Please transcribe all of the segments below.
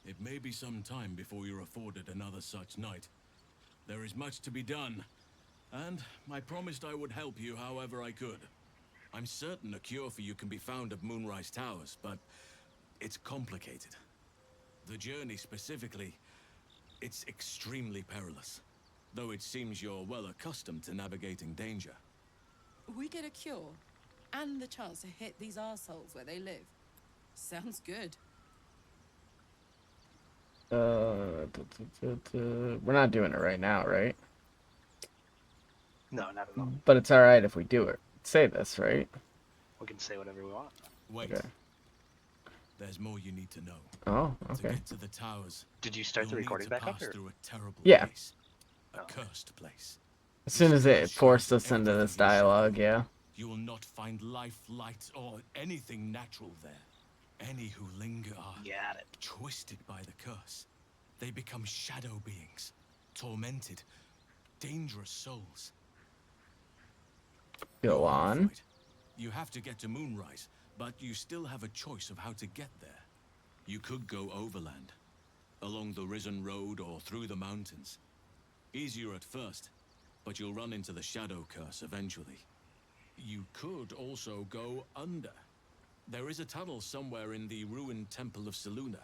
It may be some time before you're afforded another such night. There is much to be done, and I promised I would help you however I could. I'm certain a cure for you can be found at Moonrise Towers, but it's complicated. The journey specifically, it's extremely perilous, though it seems you're well accustomed to navigating danger. We get a cure, and the chance to hit these arseholes where they live. Sounds good. We're not doing it right now, right? No, not at all. But it's all right if we do it. Say this, right? We can say whatever we want. Wait. Okay. There's more you need to know. Oh, To okay. get to the towers, Did you start the you'll need recording to back up? pass Or? through a terrible Yeah. place. A cursed place. As soon as it This forced curse us into everything this you should dialogue, know. yeah. You will not find life, light, or anything natural there. Any who linger are Got it. twisted by the curse. They become shadow beings, tormented, dangerous souls. Go You're on. horrified. You have to get to Moonrise, but you still have a choice of how to get there. You could go overland, along the Risen Road or through the mountains. Easier at first, but you'll run into the shadow curse eventually. You could also go under. There is a tunnel somewhere in the ruined Temple of Selûne.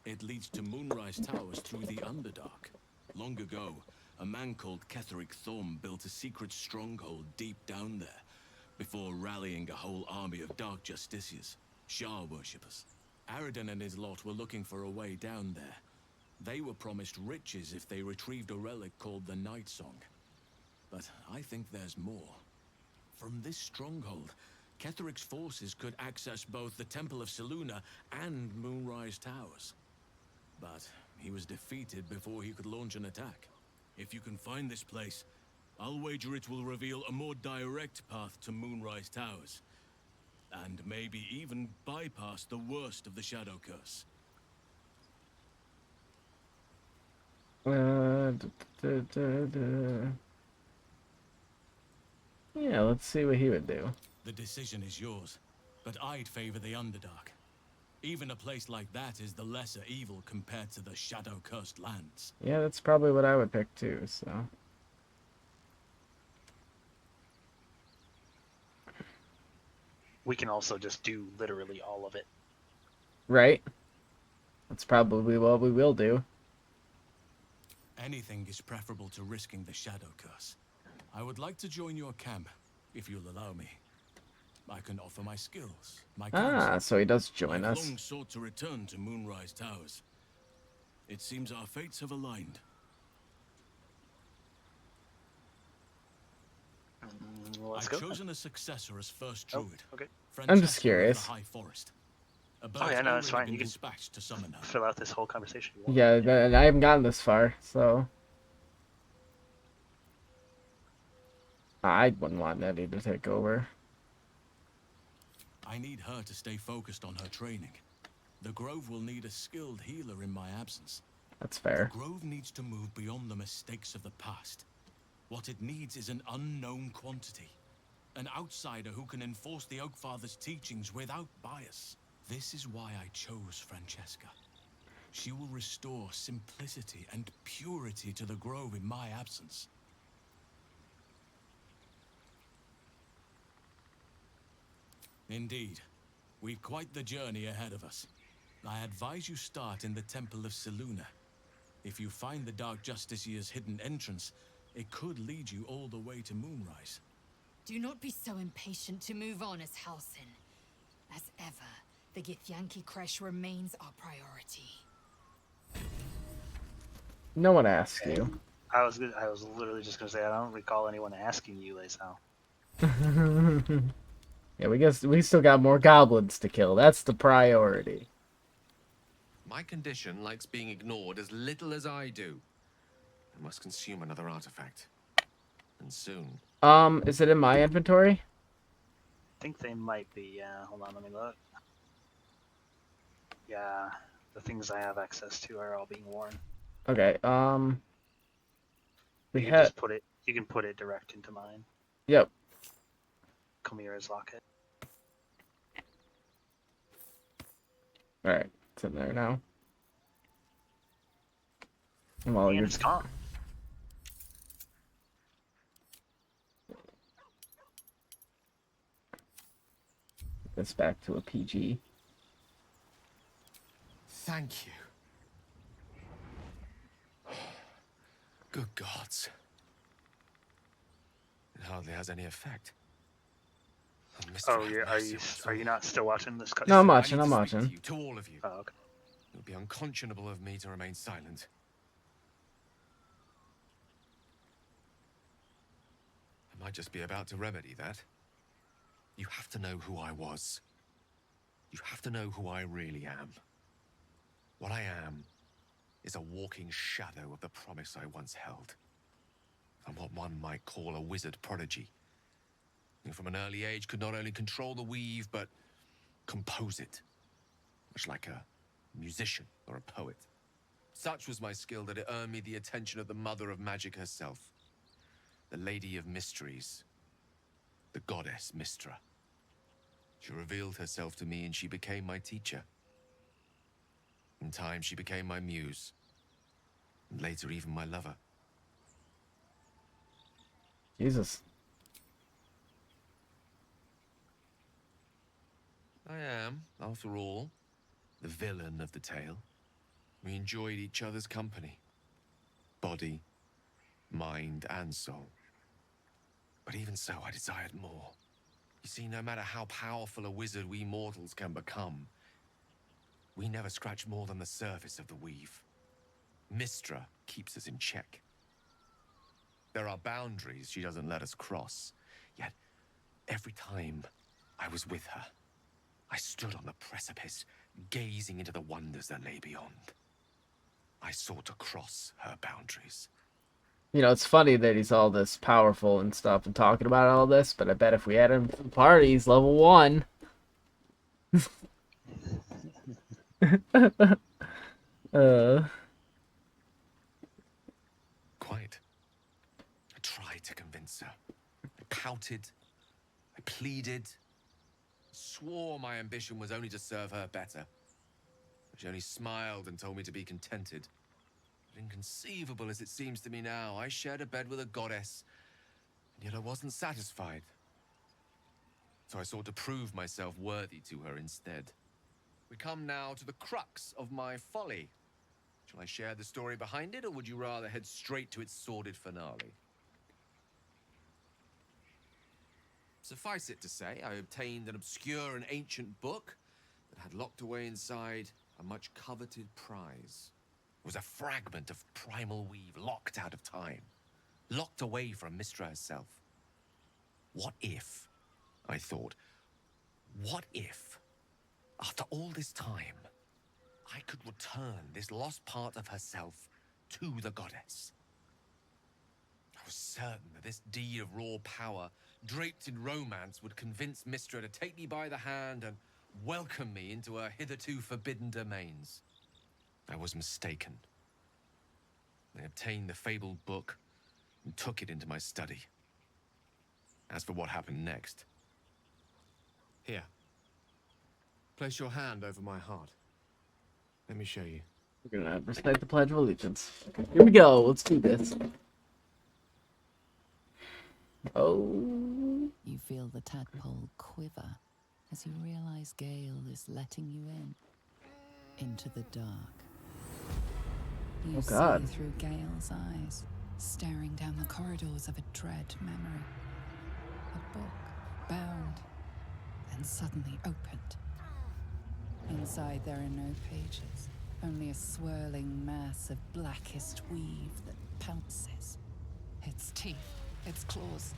It leads to Moonrise Towers through the Underdark. Long ago, a man called Ketheric Thorm built a secret stronghold deep down there, before rallying a whole army of Dark Justiciars, Shah worshippers. Aridin and his lot were looking for a way down there. They were promised riches if they retrieved a relic called the Night Song. But I think there's more. From this stronghold, Ketheric's forces could access both the Temple of Selûne and Moonrise Towers. But he was defeated before he could launch an attack. If you can find this place, I'll wager it will reveal a more direct path to Moonrise Towers. And maybe even bypass the worst of the Shadow Curse. Yeah, let's see what he would do. The decision is yours, but I'd favor the Underdark. Even a place like that is the lesser evil compared to the shadow-cursed lands. Yeah, that's probably what I would pick too, so. We can also just do literally all of it. Right? That's probably what we will do. Anything is preferable to risking the shadow curse. I would like to join your camp, if you'll allow me. I can offer my skills, my counsel. Ah, so he does join I've us. long sought to return to Moonrise Towers. It seems our fates have aligned. Let's I've go. chosen a successor as first Oh, druid. okay. I'm just Francesca of curious. The High Forest. A Oh yeah, bird's no, it's already fine. been You can dispatched to summon her. fill out this whole conversation. If you want. Yeah, and I haven't gotten this far, so. I wouldn't want Nettie to take over. I need her to stay focused on her training. The Grove will need a skilled healer in my absence. That's The fair. Grove needs to move beyond the mistakes of the past. What it needs is an unknown quantity. An outsider who can enforce the Oakfather's teachings without bias. This is why I chose Francesca. She will restore simplicity and purity to the Grove in my absence. Indeed. We've quite the journey ahead of us. I advise you start in the Temple of Selûne. If you find the Dark Justiciar's hidden entrance, it could lead you all the way to Moonrise. Do not be so impatient to move on as Halsin. As ever, the Githyanki Kresh remains our priority. No one asked you. I was literally just gonna say I don't recall anyone asking you, Laisal. Yeah, we still got more goblins to kill. That's the priority. My condition likes being ignored as little as I do. I must consume another artifact. And soon. Is it in my inventory? I think they might be. Yeah, hold on, let me look. Yeah, the things I have access to are all being worn. Okay, we You can had, just put it. You can put it direct into mine. yep. Kamira's locket. Alright, it's in there now. Well, And you're it's gone. this back to a PG. Thank you. Good gods. It hardly has any effect. Oh, yeah. Are you not still watching this cutscene? No, I'm I watching. need I'm to speak watching. to you, to all of you. Oh, okay. It would be unconscionable of me to remain silent. I might just be about to remedy that. You have to know who I was. You have to know who I really am. What I am is a walking shadow of the promise I once held. I'm what one might call a wizard prodigy. Who from an early age could not only control the weave, but compose it. Much like a musician or a poet. Such was my skill that it earned me the attention of the mother of magic herself. The Lady of Mysteries. The goddess Mystra. She revealed herself to me and she became my teacher. In time, she became my muse. And later, even my lover. Jesus. I am, after all, the villain of the tale. We enjoyed each other's company. Body, mind, and soul. But even so, I desired more. You see, no matter how powerful a wizard we mortals can become, we never scratch more than the surface of the weave. Mystra keeps us in check. There are boundaries she doesn't let us cross. Yet, every time I was with her, I stood on the precipice, gazing into the wonders that lay beyond. I sought to cross her boundaries. You know, it's funny that he's all this powerful and stuff and talking about all this, but I bet if we had him to the party, he's level 1. Quite. I tried to convince her. I pouted. I pleaded. Swore my ambition was only to serve her better. But she only smiled and told me to be contented. But inconceivable as it seems to me now, I shared a bed with a goddess, and yet I wasn't satisfied. So I sought to prove myself worthy to her instead. We come now to the crux of my folly. Shall I share the story behind it, or would you rather head straight to its sordid finale? Suffice it to say, I obtained an obscure and ancient book that had locked away inside a much coveted prize. It was a fragment of primal weave locked out of time, locked away from Mystra herself. What if, I thought, what if, after all this time, I could return this lost part of herself to the goddess? I was certain that this deed of raw power, draped in romance, would convince Mystra to take me by the hand and welcome me into her hitherto forbidden domains. I was mistaken. I obtained the fabled book and took it into my study. As for what happened next... Here. Place your hand over my heart. Let me show you. We're gonna recite the Pledge of Allegiance. Here we go. Let's do this. Oh. You feel the tadpole quiver as you realize Gale is letting you into the dark. You Oh, God. see through Gale's eyes, staring down the corridors of a dread memory. A book, bound, and suddenly opened. Inside there are no pages, only a swirling mass of blackest weave that pounces. Its teeth, its claws,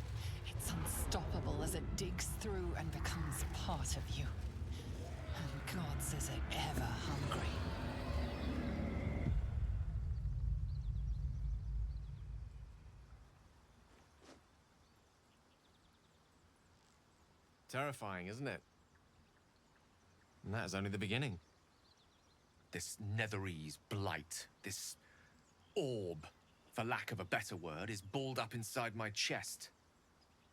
it's unstoppable as it digs through and becomes part of you. And gods, is it ever hungry. Terrifying, isn't it? And that is only the beginning. This Netherese blight, this orb, for lack of a better word, is balled up inside my chest.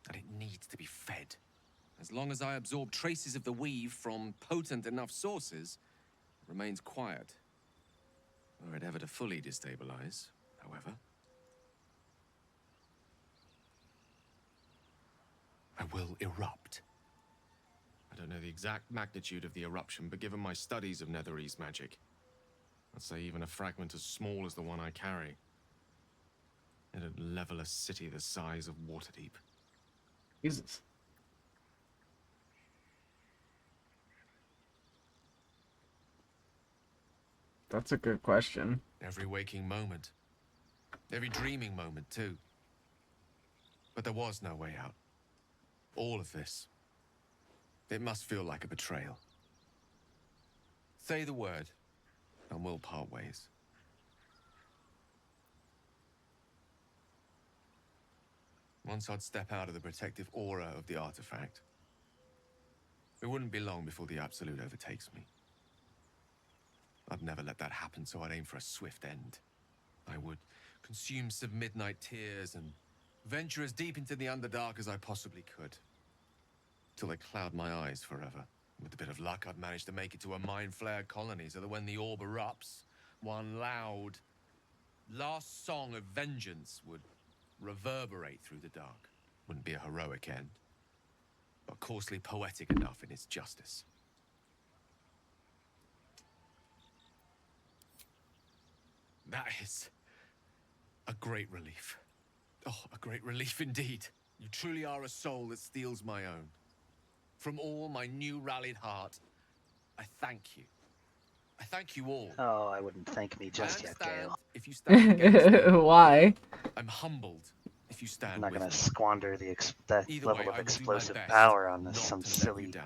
And it needs to be fed. As long as I absorb traces of the weave from potent enough sources, it remains quiet. Were it ever to fully destabilize, however. I will erupt. I don't know the exact magnitude of the eruption, but given my studies of Netherese magic, I'd say even a fragment as small as the one I carry, it'd level a city the size of Waterdeep. Jesus. That's a good question. Every waking moment. Every dreaming moment, too. But there was no way out. All of this. It must feel like a betrayal. Say the word, and we'll part ways. Once I'd step out of the protective aura of the artifact, it wouldn't be long before the Absolute overtakes me. I'd never let that happen, so I'd aim for a swift end. I would consume some midnight tears and venture as deep into the Underdark as I possibly could. Till they cloud my eyes forever. With a bit of luck, I'd manage to make it to a mind-flared colony so that when the orb erupts, one loud, last song of vengeance would reverberate through the dark. Wouldn't be a heroic end, but coarsely poetic enough in its justice. That is a great relief. Oh, a great relief indeed. You truly are a soul that steals my own. From all my new rallied heart, I thank you. I thank you all. Oh, I wouldn't thank me just I yet, understand Gale. if you stand against me. Why? I'm humbled if you stand I'm not with going to me. squander that Either level way, of I will do my explosive best power on this not some to let you silly down.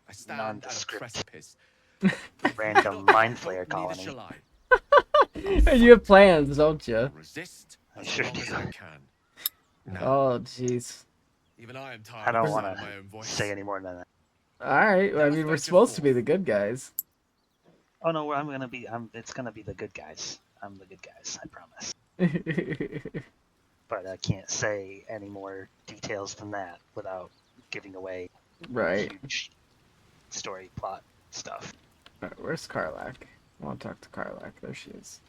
I stand at a nondescript precipice. random You do not mind know, flayer neither colony. shall I. And you have plans, don't you? Resist I as sure long as do. I can. Now, Oh, jeez. even I am I tired of don't want listening to my own to voice. say any more than that. Alright, I mean, we're supposed to be the good guys. Oh no, I'm gonna be. It's gonna be the good guys. I'm the good guys. I promise. But I can't say any more details than that without giving away Right. huge story plot stuff. Alright, where's Karlach? I want to talk to Karlach. There she is.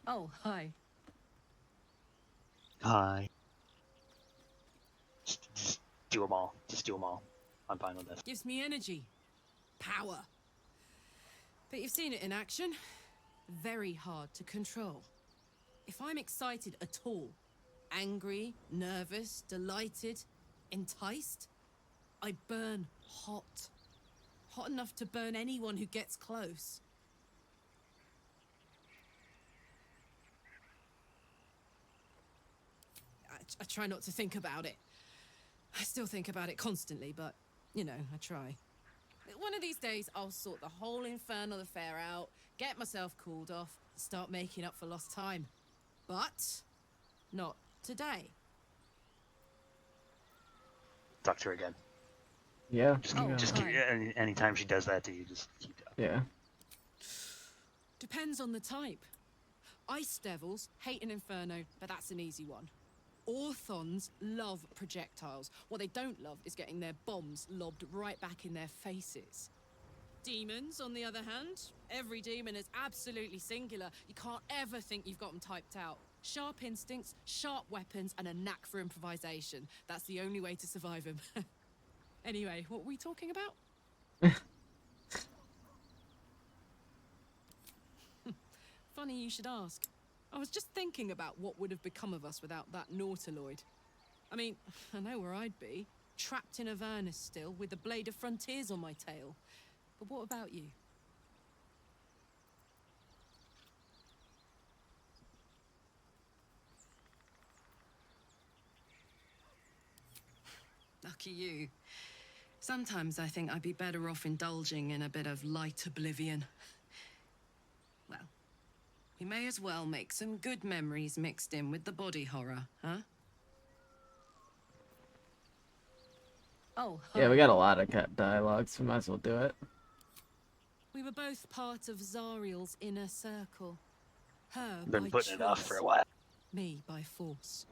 Oh, hi. Hi. Just do them all. Just do them all. I'm fine with this. Gives me energy. Power. But you've seen it in action. Very hard to control. If I'm excited at all, angry, nervous, delighted, enticed, I burn hot. Hot enough to burn anyone who gets close. I try not to think about it. I still think about it constantly, but, you know, I try. One of these days, I'll sort the whole infernal affair out, get myself cooled off, start making up for lost time. But not today. Talk to her again. Yeah. Just keep, yeah. just keep. Anytime she does that to you, just keep talking. Yeah. Depends on the type. Ice devils hate an inferno, but that's an easy one. Orthons love projectiles. What they don't love is getting their bombs lobbed right back in their faces. Demons, on the other hand, every demon is absolutely singular. You can't ever think you've got them typed out. Sharp instincts, sharp weapons, and a knack for improvisation. That's the only way to survive them. Anyway, what were we talking about? Funny you should ask. I was just thinking about what would have become of us without that Nautiloid. I mean, I know where I'd be. Trapped in Avernus still, with the Blade of Frontiers on my tail. But what about you? Lucky you. Sometimes I think I'd be better off indulging in a bit of light oblivion. Well, we may as well make some good memories mixed in with the body horror, huh? Oh, Yeah, we got a lot of dialogue, so we might as well do it. We were both part of Zariel's inner circle. Her Been by putting it off for choice, a while. me by force.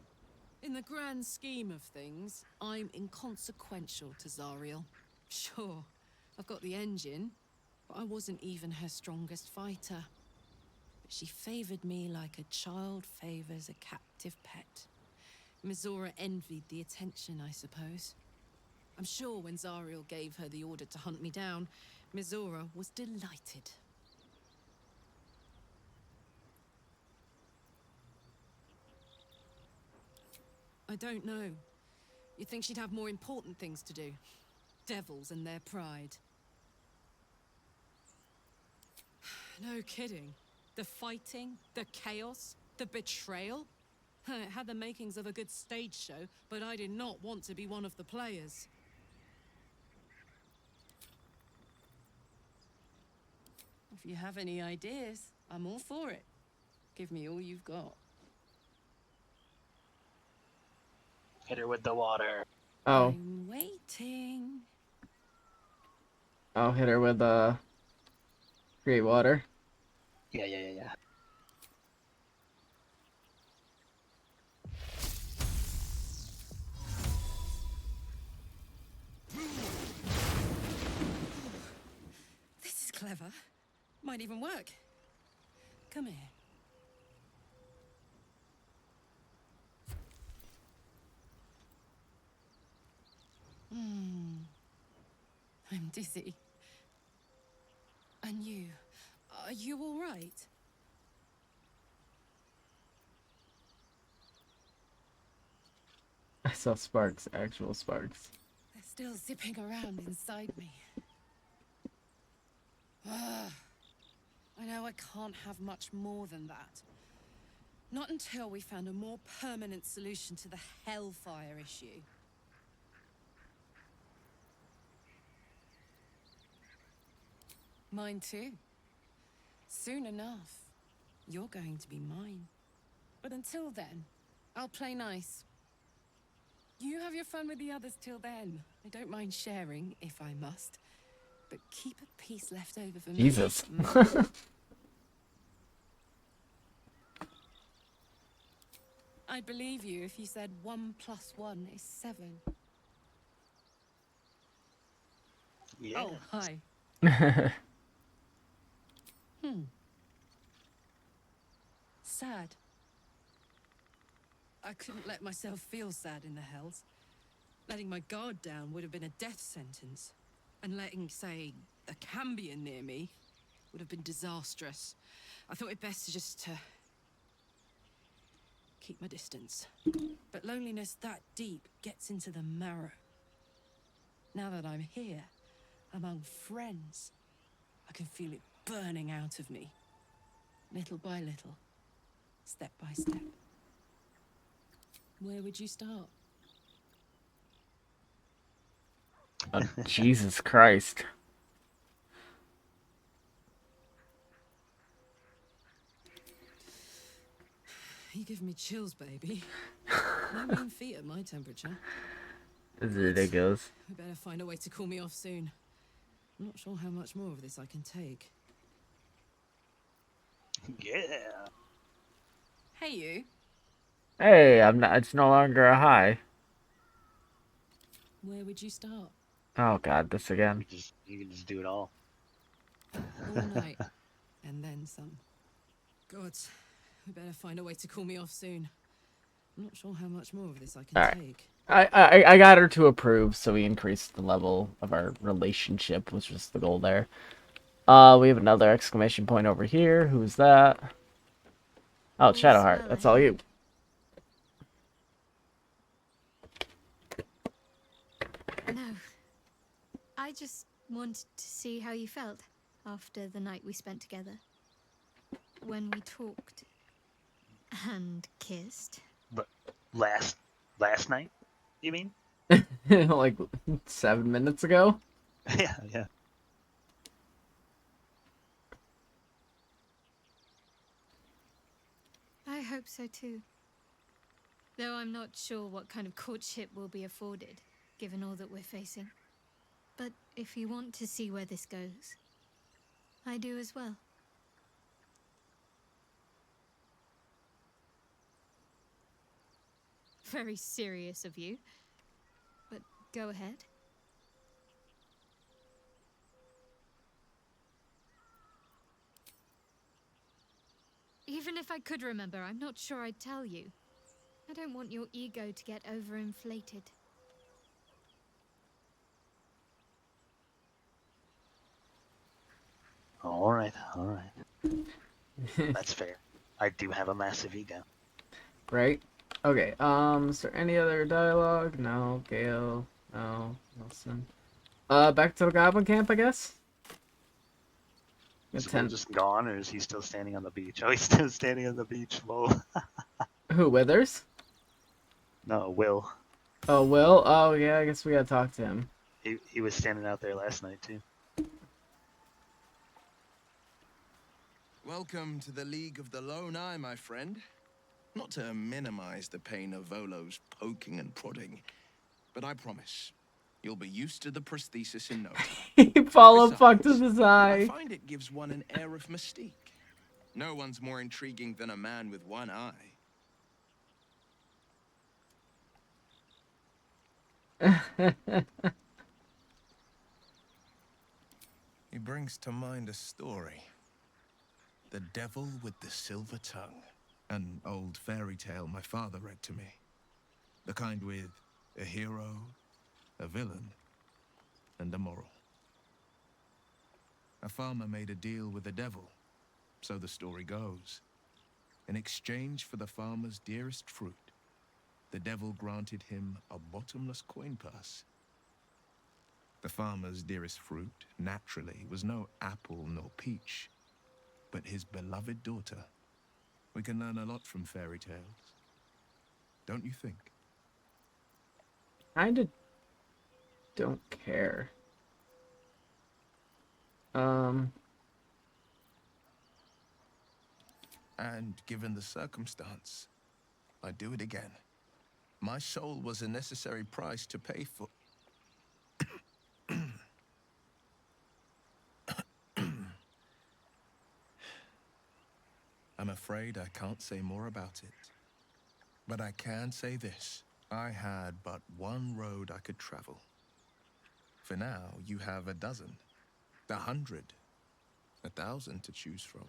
In the grand scheme of things, I'm inconsequential to Zariel. Sure, I've got the engine, but I wasn't even her strongest fighter. But she favored me like a child favors a captive pet. Mizora envied the attention, I suppose. I'm sure when Zariel gave her the order to hunt me down, Mizora was delighted. I don't know. You'd think she'd have more important things to do. Devils and their pride. No kidding. The fighting, the chaos, the betrayal. It had the makings of a good stage show, but I did not want to be one of the players. If you have any ideas, I'm all for it. Give me all you've got. Hit her with the water. Oh, I'm waiting. I'll hit her with great water. Yeah. This is clever. Might even work. Come here. I'm dizzy. And you? Are you all right? I saw sparks, actual sparks. They're still zipping around inside me. I know I can't have much more than that. Not until we found a more permanent solution to the Hellfire issue. Mine too. Soon enough, you're going to be mine. But until then, I'll play nice. You have your fun with the others till then. I don't mind sharing, if I must. But keep a piece left over for me. Jesus. I'd believe you if you said 1 + 1 is 7. Yeah. Oh, hi. Sad. I couldn't let myself feel sad in the Hells. Letting my guard down would have been a death sentence. And letting, say, a Cambion near me would have been disastrous. I thought it best to just keep my distance. But loneliness that deep gets into the marrow. Now that I'm here, among friends, I can feel it burning out of me. Little by little, step by step. Where would you start? Oh, Jesus Christ. You give me chills, baby. No mean feat at my temperature. This is ridiculous. We better find a way to cool me off soon. I'm not sure how much more of this I can take. Yeah. Hey, you. Hey, I'm not. It's no longer a high. Where would you start? Oh God, this again. You can just do it all. All night, and then some. Gods, we better find a way to cool me off soon. I'm not sure how much more of this I can All right. take. I got her to approve, so we increased the level of our relationship, which was the goal there. We have another exclamation point over here. Who's that? Oh, it's Shadowheart. That's all you. No. I just wanted to see how you felt after the night we spent together. When we talked and kissed. But last night, you mean? Like 7 minutes ago. Yeah. I hope so too. Though I'm not sure what kind of courtship will be afforded, given all that we're facing. But if you want to see where this goes, I do as well. Very serious of you. But go ahead. Even if I could remember, I'm not sure I'd tell you. I don't want your ego to get overinflated. All right, all right. That's fair. I do have a massive ego. Right? Okay, is there any other dialogue? No, Gale, no, Wilson. Back to the Goblin Camp, I guess? Is Ten. Will just gone, or is he still standing on the beach? Oh, he's still standing on the beach. Whoa. Who, Withers? No, Will. Oh, Will? Oh, yeah, I guess we gotta talk to him. He was standing out there last night, too. Welcome to the League of the Lone Eye, my friend. Not to minimize the pain of Volo's poking and prodding, but I promise, you'll be used to the prosthesis in no time. He follow Besides, fucked with his I eye. find it gives one an air of mystique. No one's more intriguing than a man with one eye. He brings to mind a story. The Devil with the Silver Tongue. An old fairy tale my father read to me. The kind with a hero, a villain, and a moral. A farmer made a deal with the devil, so the story goes. In exchange for the farmer's dearest fruit, the devil granted him a bottomless coin purse. The farmer's dearest fruit, naturally, was no apple nor peach, but his beloved daughter. We can learn a lot from fairy tales, don't you think? Kinda don't care. And given the circumstance, I'd do it again. My soul was a necessary price to pay for... I'm afraid I can't say more about it. But I can say this. I had but one road I could travel. For now, you have a dozen, 100, 1,000 to choose from.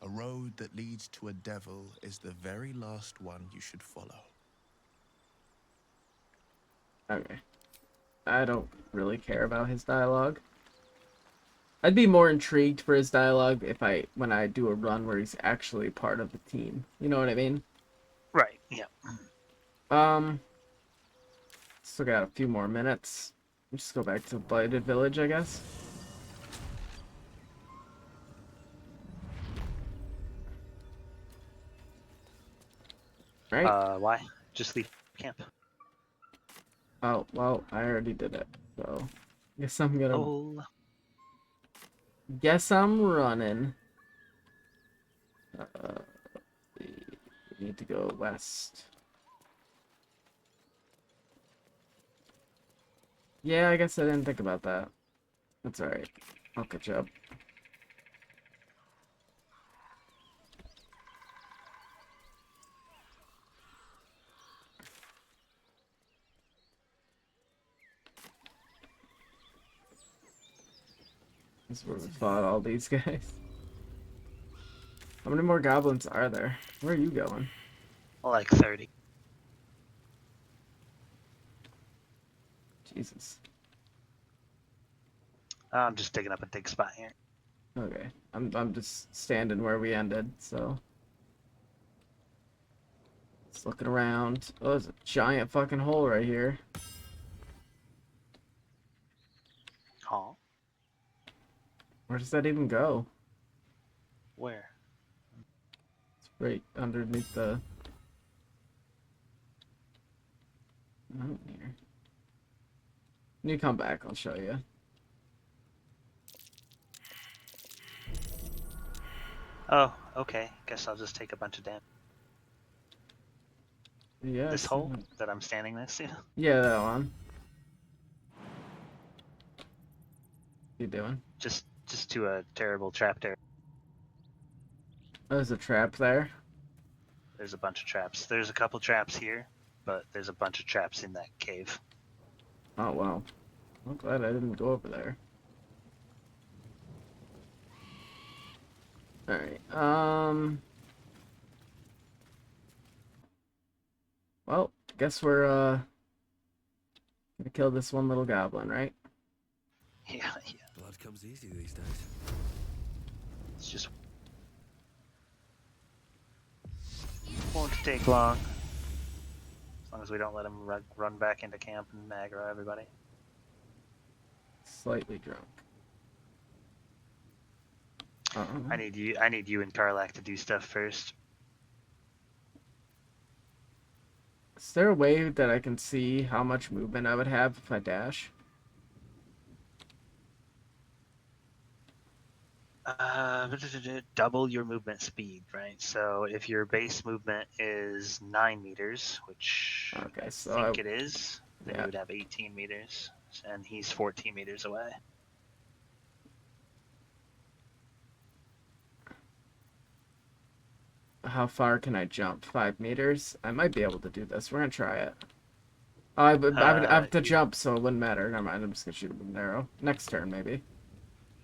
A road that leads to a devil is the very last one you should follow. Okay. I don't really care about his dialogue. I'd be more intrigued for his dialogue when I do a run where he's actually part of the team. You know what I mean? Right, yeah. Still got a few more minutes. Just go back to Blighted Village, I guess. Right? Why? Just leave camp. Oh, well, I already did it, so... Guess I'm gonna... Oh. Guess I'm running. We need to go west. Yeah, I guess I didn't think about that. That's alright. I'll catch up. This is where we fought all these guys. How many more goblins are there? Where are you going? Like 30. Jesus. I'm just digging up a dig spot here. Okay. I'm just standing where we ended, so. Just looking around. Oh, there's a giant fucking hole right here. Huh? Where does that even go? Where? It's right underneath the mountain here. When you come back, I'll show you. Oh, okay. Guess I'll just take a bunch of damage. Yeah. This hole that I'm standing next to? Yeah, that one. What you doing? Just to a terrible trap there. Oh, there's a trap there. There's a bunch of traps. There's a couple traps here, but there's a bunch of traps in that cave. Oh, wow. I'm glad I didn't go over there. Alright, Well, guess we're gonna kill this one little goblin, right? Yeah. Blood comes easy these days. It's just won't take long. As long as we don't let him run back into camp and aggro everybody. Slightly drunk. I need you and Karlach to do stuff first. Is there a way that I can see how much movement I would have if I dash? Double your movement speed, right? So if your base movement is 9 meters, which Okay, I so think it is, then yeah. you would have 18 meters, and he's 14 meters away. How far can I jump? 5 meters? I might be able to do this. We're gonna try it. Oh, I have to jump, so it wouldn't matter. Never mind, I'm just gonna shoot him with an arrow. Next turn, maybe.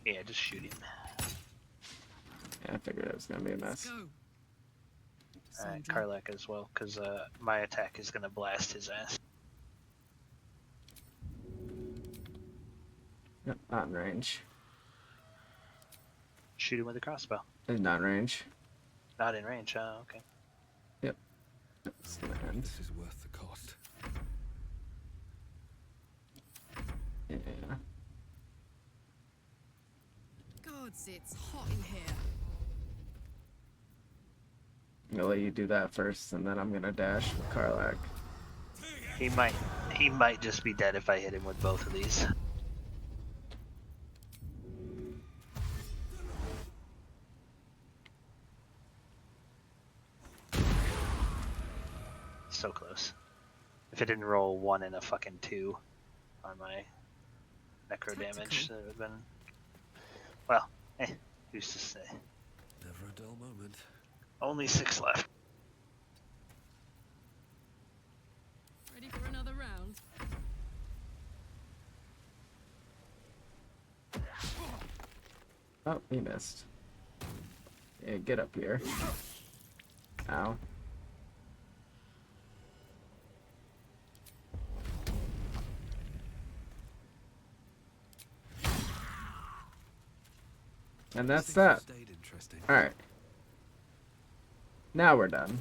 Yeah, just shoot him. Yeah, I figured it was gonna be a mess. Karlach as well, because my attack is gonna blast his ass. Yep, not in range. Shoot him with a crossbow. It's not in range. Not in range, oh, okay. Yep. It's gonna end. This is worth the cost. Yeah. Gods, it's hot in here. I'm gonna let you do that first, and then I'm gonna dash with Karlach. He might just be dead if I hit him with both of these. So close. If it didn't roll 1 and a fucking 2 on my necro damage, that would have been... Well, who's to say? Never a dull moment. Only 6 left. Ready for another round? Oh, he missed. Yeah, get up here. Ow. And that's that. Alright. Now we're done.